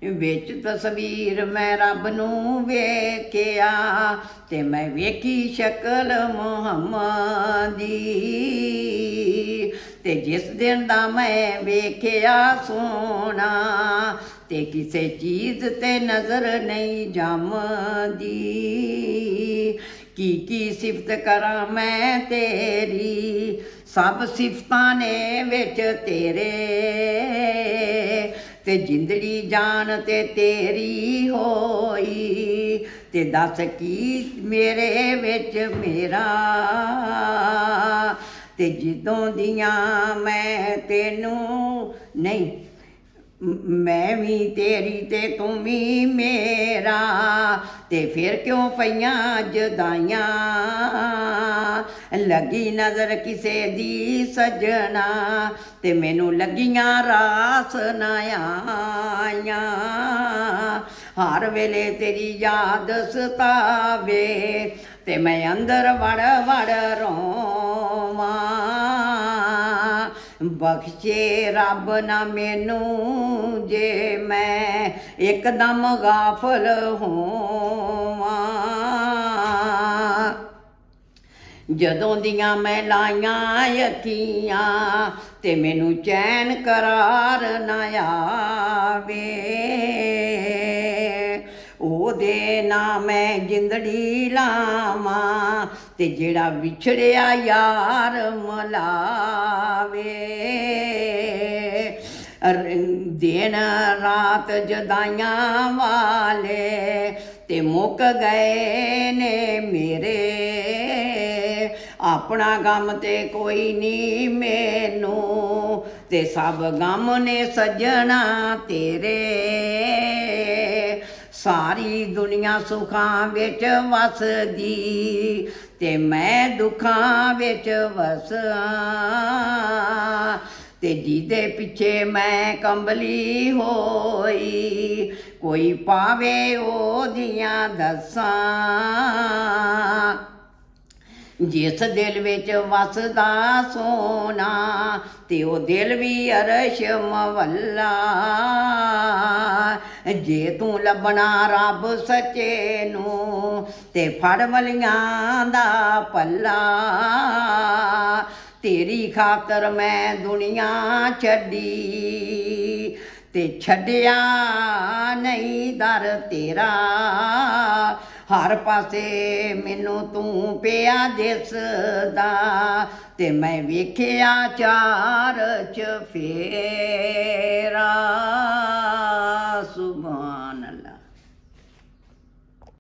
विच तस्वीर मैं रब नूं वेखिया ते मैं वेखी शक्ल मुहम्मद दी। ते जिस दिन दा मैं वेखिया सोना ते किसे चीज़ ते नज़र नहीं जमदी। की सिफत करा मैं तेरी सब सिफतां ने विच तेरे ते जिंदड़ी जान ते तेरी होई ते दस की मेरे विच मेरा ते जिदों दियां मैं तेनू नहीं मैं भी तेरी ते तू भी मेरा ते फिर क्यों पईयां जुदाइयां लगी नज़र किसे दी सजना ते मैनू लगियां रास ना आइयां। हर वेले तेरी याद सतावे ते मैं अंदर वड़ वड़ रोवां। बख्शे रब ना मैनू जे मैं एकदम गाफल होवां। जदों दियां मैं लाइयां अखियां ते मैनू चैन करार ना आवे। ओदे ना मैं जिंदड़ी लावां ते जेड़ा विछड़िया यार मलावे। दिन रात जुदाइयां वाले ते मुक गए ने मेरे अपना गम ते कोई नहीं मैनू ते सब गम ने सजना तेरे। सारी दुनिया सुखां विच वसदी ते मैं दुखां विच वसां ते जिदे पिछे मैं कंबली होई कोई पावे ओदियां दसां। जिस दिल विच वसदा सोना ते ओ दिल भी अरश मवल्ला। जे तू लभना रब सच्चे नू ते फड़ वलियां दा पल्ला। तेरी खातर मैं दुनिया छड्डी ते छड्डिया नहीं दर तेरा। हर पासे मैनू तू पिया दिसदा ते मैं वेखिया चार चफेरा। सुभान अल्लाह।